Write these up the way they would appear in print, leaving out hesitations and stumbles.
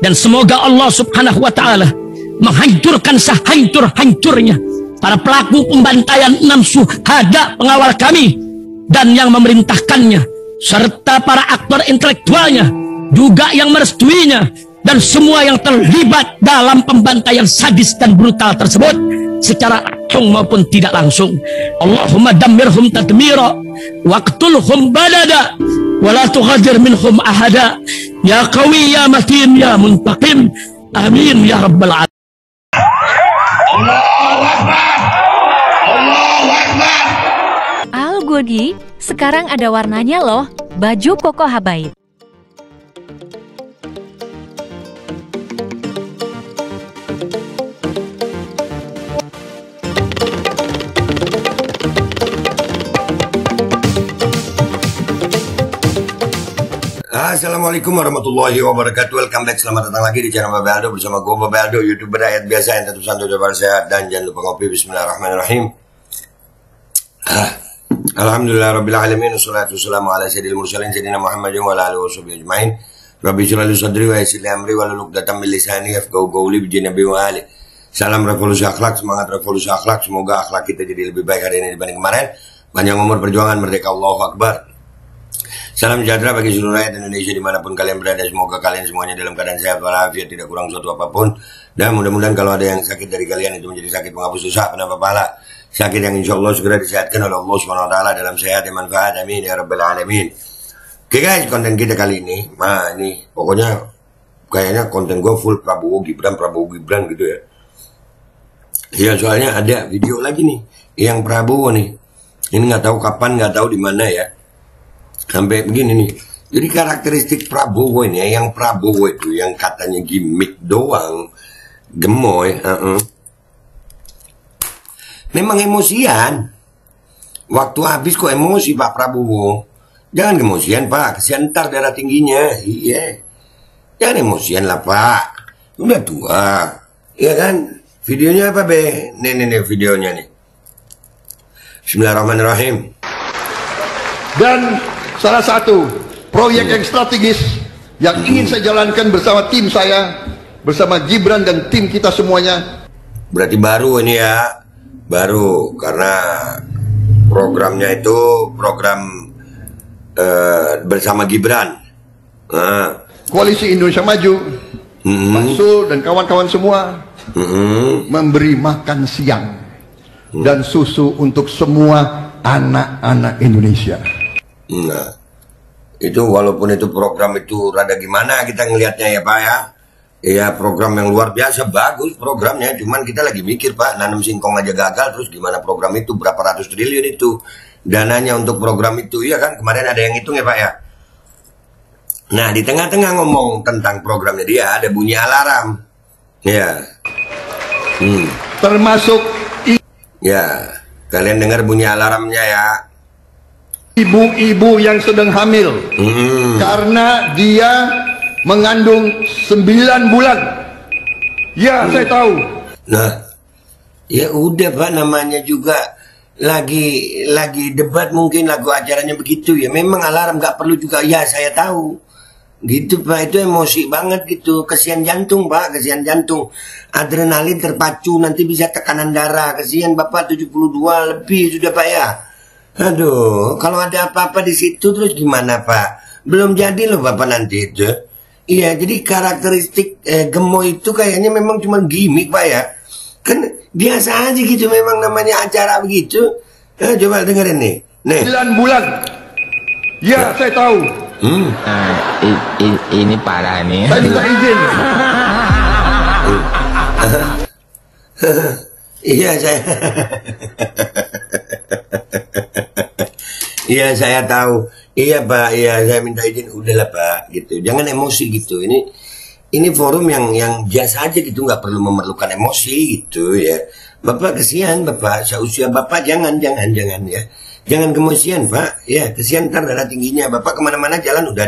Dan semoga Allah subhanahu wa ta'ala menghancurkan sehancur-hancurnya para pelaku pembantaian 6 syuhada pengawal kami dan yang memerintahkannya, serta para aktor intelektualnya juga yang merestuinya, dan semua yang terlibat dalam pembantaian sadis dan brutal tersebut secara langsung maupun tidak langsung. Allahumma dammirhum tadmira waqtulhum badada wala tughadir minhum ahada ya qawi ya matin ya muntaqim amin ya rabbal alamin. Allahu Akbar, Allahu Akbar. Al Godi, sekarang ada warnanya loh, baju koko habaib. Assalamualaikum warahmatullahi wabarakatuh. Welcome back, selamat datang lagi di channel Babe Aldo bersama gue Babe Aldo, YouTuber rakyat biasa yang tetap santuy dan sehat. Dan jangan lupa ngopi. Bismillahirrahmanirrahim. Alhamdulillah rabbil alamin, wassalatu wassalamu ala sayyidil mursalin sayyidina Muhammadin wa ala alihi washabihi ajmain. Rabbi shrah li sadri wa yassir li amri wahlul 'uqdatam min lisani yafqahu qawli bi nabi wa ali. Salam revolusi akhlak, semangat revolusi akhlak. Semoga akhlak kita jadi lebih baik hari ini dibanding kemarin. Panjang umur perjuangan, merdeka, Allahu Akbar. Salam sejahtera bagi seluruh rakyat Indonesia dimanapun kalian berada. Semoga kalian semuanya dalam keadaan sehat walafiat, tidak kurang suatu apapun. Dan mudah-mudahan kalau ada yang sakit dari kalian itu menjadi sakit penghapus dosa, penambah pahala, sakit yang insya Allah segera disehatkan oleh Allah SWT dalam sehat dan manfaat. Amin ya rabbal alamin. Oke guys, konten kita kali ini, ini pokoknya kayaknya konten gue full Prabowo Gibran gitu ya. Iya, soalnya ada video lagi nih yang Prabowo nih. Ini nggak tahu kapan, nggak tahu di mana ya. Sampai begini nih. Jadi karakteristik Prabowo ini, yang Prabowo itu yang katanya gimmick doang, gemoy, memang emosian. Waktu habis kok emosi Pak Prabowo. Jangan emosian Pak, kesian ntar darah tingginya. Iya. Jangan emosian lah Pak. Udah tua. Iya kan? Videonya apa be? Nih videonya nih. Bismillahirrahmanirrahim. Dan salah satu proyek yang strategis yang ingin saya jalankan bersama tim saya, bersama Gibran dan tim kita semuanya. Berarti baru ini ya, baru karena programnya itu program bersama Gibran. Koalisi Indonesia Maju, Pak Sul dan kawan-kawan semua memberi makan siang dan susu untuk semua anak-anak Indonesia. Nah, itu walaupun itu program itu rada gimana kita ngelihatnya ya Pak ya. Ya program yang luar biasa, bagus programnya. Cuman kita lagi mikir Pak, nanam singkong aja gagal, terus gimana program itu, berapa ratus triliun itu dananya untuk program itu. Iya kan, kemarin ada yang hitung ya Pak ya. Nah di tengah-tengah ngomong tentang programnya dia ada bunyi alarm. Ya. Termasuk Ya, kalian dengar bunyi alarmnya ya. ibu-ibu yang sedang hamil karena dia mengandung 9 bulan. Ya, saya tahu. Nah, ya udah Pak, namanya juga lagi debat, mungkin lagu acaranya begitu ya. Memang alarm nggak perlu juga. Ya, saya tahu. Gitu Pak, itu emosi banget gitu. Kesian jantung Pak, kesian jantung. Adrenalin terpacu, nanti bisa tekanan darah. Kesian Bapak 72 lebih sudah Pak ya. Aduh, kalau ada apa-apa di situ terus gimana Pak? Belum jadi loh Bapak nanti itu. Iya, jadi karakteristik gemoy itu kayaknya memang cuma gimmick Pak ya. Kan biasa aja gitu memang namanya acara begitu. Coba dengerin nih. 9 bulan. Ya, saya tahu. Ini parah nih. Saya minta izin. Iya saya. Iya saya tahu. Iya Pak, iya saya minta izin. Udahlah Pak, gitu. Jangan emosi gitu. Ini forum yang biasa aja gitu, nggak perlu memerlukan emosi gitu ya. Bapak kesian Bapak, seusia Bapak jangan ya. Jangan kemosian Pak, ya kesian ntar darah tingginya. Bapak kemana-mana jalan udah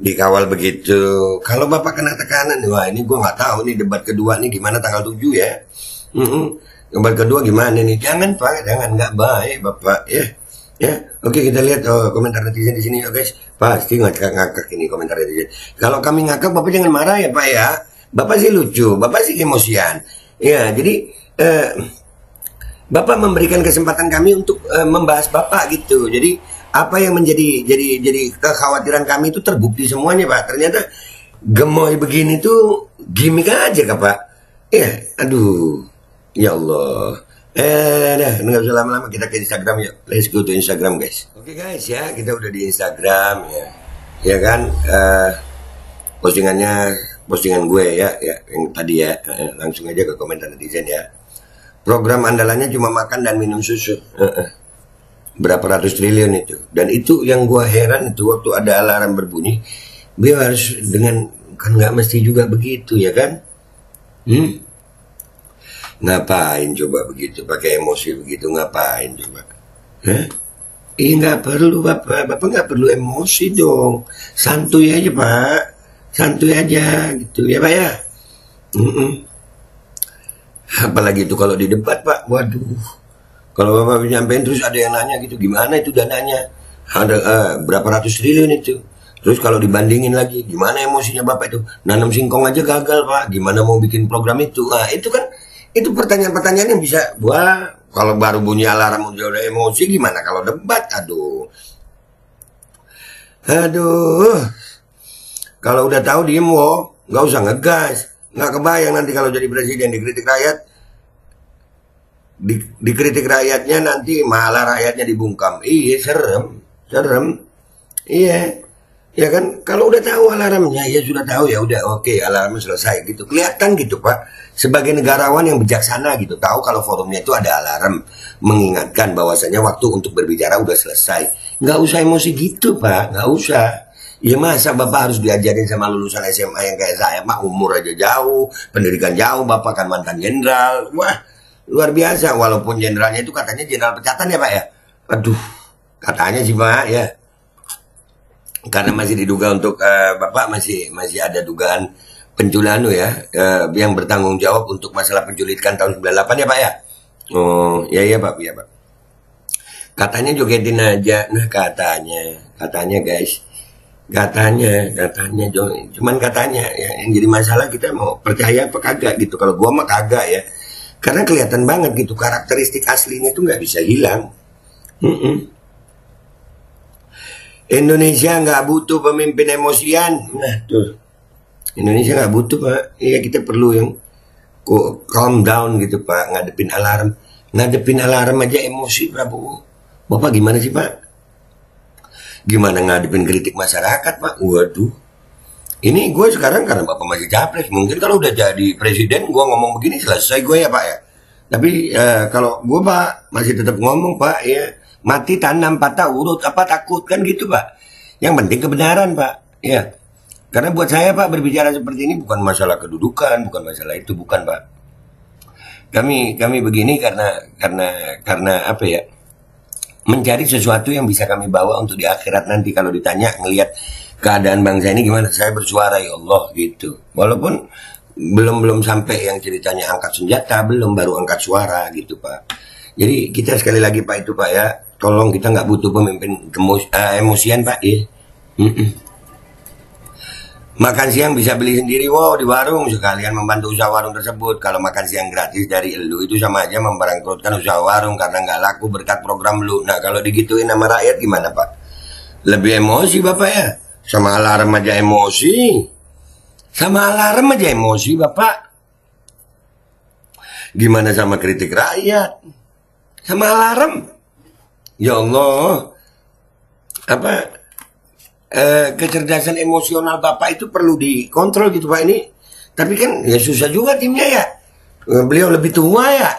dikawal begitu. Kalau Bapak kena tekanan, wah ini gue nggak tahu nih debat kedua nih gimana tanggal 7 ya. Debat kedua gimana nih? Jangan Pak, jangan, nggak baik Bapak ya. Ya, oke, kita lihat komentar netizen di sini, guys. Pasti ngakak ini komentar netizen. Kalau kami ngakak, Bapak jangan marah ya, Pak ya. Bapak sih lucu, Bapak sih emosian. Ya, jadi Bapak memberikan kesempatan kami untuk membahas Bapak gitu. Jadi apa yang menjadi jadi kekhawatiran kami itu terbukti semuanya, Pak. Ternyata gemoy begini tuh gimmick aja, Pak. Ya, aduh, ya Allah. Dah, nggak usah lama-lama, kita ke Instagram yuk. Let's go to Instagram, guys. Oke, guys, ya, kita udah di Instagram ya. Ya kan, postingan gue ya, yang tadi ya, langsung aja ke komentar netizen ya. Program andalannya cuma makan dan minum susu. Berapa ratus triliun itu. Dan itu yang gue heran itu waktu ada alarm berbunyi, dia harus dengan, kan nggak mesti juga begitu ya kan? Ngapain coba begitu, pakai emosi begitu, ngapain coba? Nggak perlu Bapak nggak perlu emosi dong, santuy aja Pak, santuy aja gitu ya Pak ya. Apalagi itu kalau di debat Pak, waduh, kalau Bapak nyampein terus ada yang nanya gitu, gimana itu dananya, ada berapa ratus triliun itu. Terus kalau dibandingin lagi, gimana emosinya Bapak itu, nanam singkong aja gagal Pak, gimana mau bikin program itu. Nah itu kan, itu pertanyaan-pertanyaan yang bisa, wah, kalau baru bunyi alarm udah emosi, gimana kalau debat? Aduh, kalau udah tahu diem, nggak usah ngegas, nggak kebayang nanti kalau jadi presiden dikritik rakyat, dikritik rakyatnya nanti malah rakyatnya dibungkam. Iya, serem, iya. Ya kan, kalau udah tahu alarmnya, ya sudah tahu, ya udah oke, alarm selesai gitu. Kelihatan gitu Pak, sebagai negarawan yang bijaksana gitu, tahu kalau forumnya itu ada alarm mengingatkan bahwasanya waktu untuk berbicara udah selesai. Nggak usah emosi gitu Pak, nggak usah. Ya masa Bapak harus diajarin sama lulusan SMA yang kayak saya Pak, umur aja jauh, pendidikan jauh, Bapak kan mantan jenderal. Wah, luar biasa, walaupun jenderalnya itu katanya jenderal pecatan ya Pak ya. Aduh, katanya sih Pak ya. Karena masih diduga untuk Bapak masih ada dugaan penculikan ya, yang bertanggung jawab untuk masalah penculikan tahun 98 ya Pak ya. Oh ya Pak, ya Pak. Katanya jogetin aja, nah katanya guys, katanya cuman katanya ya, yang jadi masalah kita mau percaya apa kagak gitu. Kalau gua mah kagak ya, karena kelihatan banget gitu karakteristik aslinya itu nggak bisa hilang. Indonesia nggak butuh pemimpin emosian. Nah tuh, Indonesia nggak butuh Pak. Iya, kita perlu yang calm down gitu Pak. Ngadepin alarm aja emosi Prabowo. Bapak gimana sih Pak? Gimana ngadepin kritik masyarakat Pak? Waduh, ini gue sekarang karena Bapak masih capres. Mungkin kalau udah jadi presiden gue ngomong begini selesai gue ya Pak ya. Tapi kalau gue Pak masih tetap ngomong Pak ya. Mati tanam patah urut, apa takut kan gitu Pak. Yang penting kebenaran Pak ya. Karena buat saya Pak, berbicara seperti ini bukan masalah kedudukan, bukan masalah itu, bukan Pak. Kami begini karena apa ya, mencari sesuatu yang bisa kami bawa untuk di akhirat nanti. Kalau ditanya ngelihat keadaan bangsa ini gimana, saya bersuara ya Allah gitu. Walaupun belum sampai yang ceritanya angkat senjata, baru angkat suara gitu Pak. Jadi kita sekali lagi Pak itu Pak ya, tolong, kita nggak butuh pemimpin emosian Pak ya. Makan siang bisa beli sendiri di warung, sekalian membantu usaha warung tersebut. Kalau makan siang gratis dari elu itu sama aja membangkrutkan usaha warung karena nggak laku berkat program lu. Nah kalau digituin sama rakyat gimana Pak? Lebih emosi Bapak ya? Sama alarm aja emosi. Bapak. Gimana sama kritik rakyat? Sama alarm? Ya Allah, kecerdasan emosional Bapak itu perlu dikontrol gitu Pak ini. Tapi kan ya susah juga timnya ya. Beliau lebih tua ya.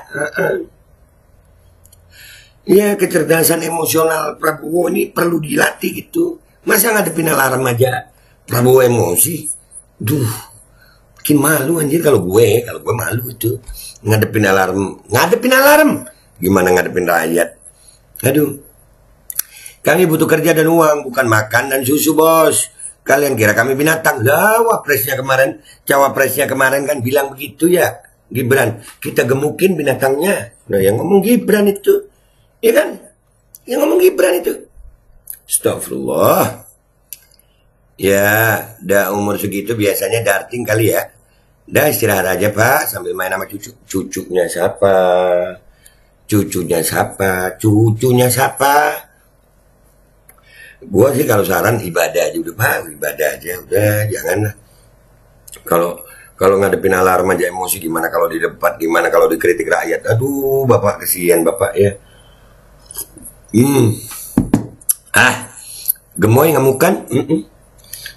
Ya kecerdasan emosional Prabowo ini perlu dilatih gitu. Masa ngadepin alarm aja Prabowo emosi? Duh, bikin malu anjir kalau gue malu itu. Ngadepin alarm. Gimana ngadepin rakyat? Aduh. Kami butuh kerja dan uang, bukan makan dan susu bos. Kalian kira kami binatang? Lah, cawapresnya kemarin kan bilang begitu ya, Gibran. Kita gemukin binatangnya. Nah yang ngomong Gibran itu, ya kan? Yang ngomong Gibran itu. Astagfirullah. Ya, dah umur segitu biasanya darting kali ya. Dah istirahat aja Pak, sambil main sama cucu. Cucunya siapa? Cucunya siapa? Cucunya siapa? Gua sih kalau saran ibadah aja udah Pak, ibadah aja udah, jangan. Kalau ngadepin alarm aja emosi, gimana kalau di debat, gimana kalau dikritik rakyat. Aduh, Bapak kesian Bapak ya. Gemoy ngamukan?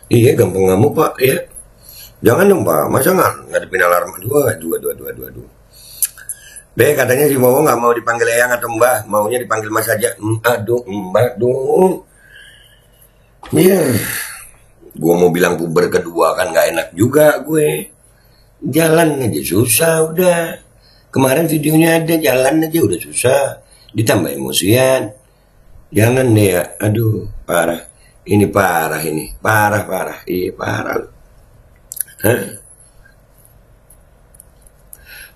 Iya, gampang ngamuk Pak ya. Jangan dong Pak, masa ngadepin alarm. Aduh. Katanya si Bowo nggak mau dipanggil Eyang atau Mbah, maunya dipanggil Mas aja. Aduh, Mbah dong. Ya, gue mau bilang puber kedua kan nggak enak juga gue. Jalan aja susah udah. Kemarin videonya ada, jalan aja udah susah. Ditambah emosian. Jangan deh ya, aduh parah. Ini parah ini, parah. Iya parah.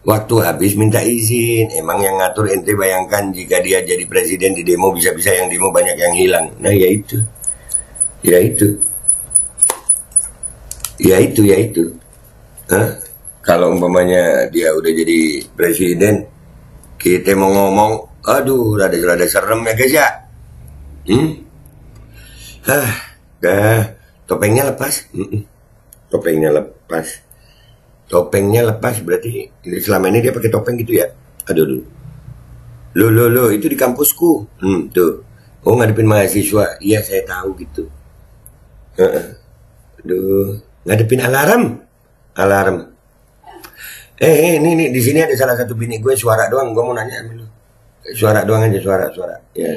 Waktu habis minta izin. Emang yang ngatur ente, bayangkan jika dia jadi presiden di demo, bisa-bisa yang demo banyak yang hilang. Nah ya itu. Kalau umpamanya dia udah jadi presiden, kita mau ngomong, aduh rada serem ya guys ya. Topengnya lepas. Topengnya lepas berarti selama ini dia pakai topeng gitu ya. Aduh. Lo itu di kampusku. Tuh. Oh ngadepin mahasiswa. Iya saya tahu gitu. Aduh, ngadepin alarm. Ini di sini ada salah satu bini gue, suara doang. Gue mau nanya sama lu. Suara doang aja, suara. Ya.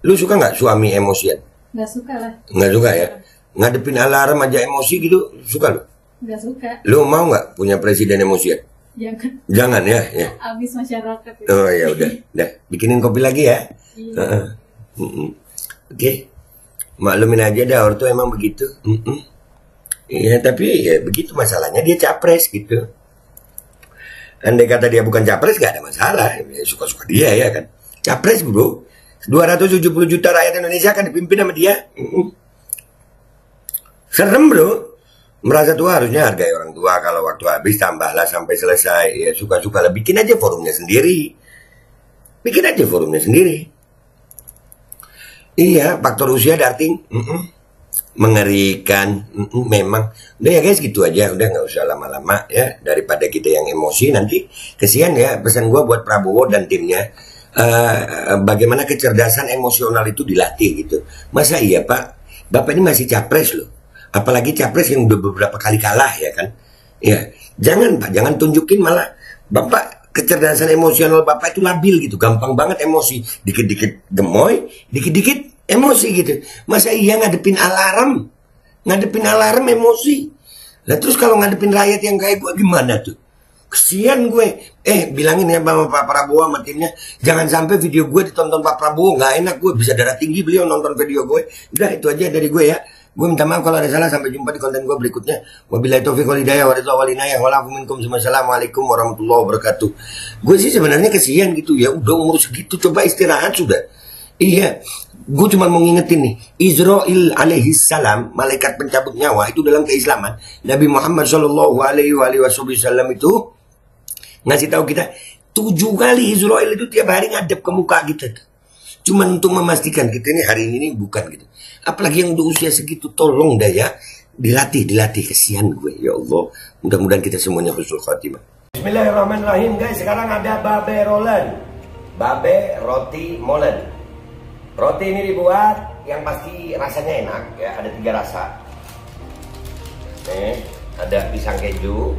Lu suka nggak suami emosian? Nggak suka lah. Nggak suka ya? Ngadepin alarm aja emosi gitu, suka lu? Nggak suka. Lu mau nggak punya presiden emosian? Jangan ya. Abis masyarakat itu. Oh ya udah. Bikinin kopi lagi ya. Iya. Oke. Maklumin aja dah, ortu emang begitu. Iya, tapi ya begitu masalahnya, dia capres gitu. Andai kata dia bukan capres gak ada masalah, ya, suka-suka dia ya kan. Capres bro, 270 juta rakyat Indonesia akan dipimpin sama dia. Serem bro. Merasa tua harusnya hargai orang tua. Kalau waktu habis tambahlah sampai selesai. Ya suka-suka lah, bikin aja forumnya sendiri. Iya, faktor usia darting. Mengerikan. Memang. Udah ya guys, gitu aja. Udah nggak usah lama-lama ya. Daripada kita yang emosi nanti. Kesian ya, pesan gue buat Prabowo dan timnya. Bagaimana kecerdasan emosional itu dilatih gitu. Masa iya Pak, Bapak ini masih capres loh. Apalagi capres yang udah beberapa kali kalah ya kan. Ya, jangan Pak, jangan tunjukin malah Bapak kecerdasan emosional Bapak itu labil gitu, gampang banget emosi. Dikit-dikit gemoy, dikit-dikit emosi gitu. Masa iya ngadepin alarm emosi. Lah terus kalau ngadepin rakyat yang kayak gue gimana tuh? Kesian gue. Bilangin ya sama Pak Prabowo sama timnya, jangan sampai video gue ditonton Pak Prabowo, nggak enak gue, bisa darah tinggi beliau nonton video gue. Udah itu aja dari gue ya. Gue minta maaf kalau ada salah, sampai jumpa di konten gue berikutnya. Wabillahi taufiq wal hidayah wa ridha wal inayah wa lafu minkum. Assalamualaikum warahmatullahi wabarakatuh. Gue sih sebenarnya kesian gitu ya, udah umur segitu coba istirahat sudah. Iya, gue cuma mau ngingetin nih, Israil alaihi salam, malaikat pencabut nyawa itu dalam keislaman. Nabi Muhammad sallallahu alaihi wasallam itu ngasih tahu kita 7 kali Israel itu tiap hari ngadep ke muka kita. Cuman untuk memastikan kita ini hari ini bukan gitu. Apalagi yang udah usia segitu, tolong dah ya, dilatih, kesian gue ya Allah. Mudah-mudahan kita semuanya husnul khatimah. Bismillahirrahmanirrahim guys, sekarang ada babe rolen, babe roti molen. Roti ini dibuat yang pasti rasanya enak ya, ada 3 rasa. Ada pisang keju,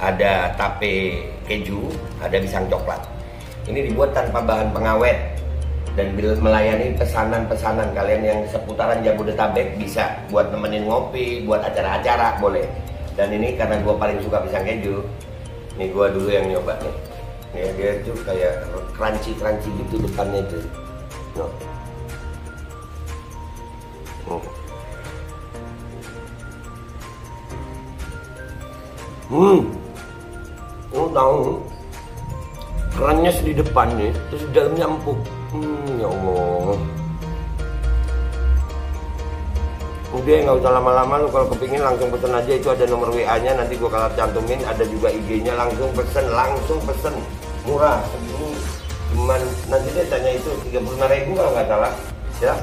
ada tape keju, ada pisang coklat. Ini dibuat tanpa bahan pengawet dan melayani pesanan-pesanan kalian yang seputaran Jabodetabek, bisa buat nemenin ngopi, buat acara-acara boleh. Dan ini karena gue paling suka pisang keju, ini gue dulu yang nyoba nih. Ya, dia tuh kayak crunchy gitu depannya itu. No. Tahu Kerannya di depan nih, terus di dalamnya empuk. Ya Allah. Udah nggak usah lama-lama lu, kalau kepingin langsung pesen aja, itu ada nomor WA-nya, nanti gua kalau cantumin, ada juga IG-nya, langsung pesen, murah. Cuman nanti dia tanya itu 35.000 kalau nggak salah, ya.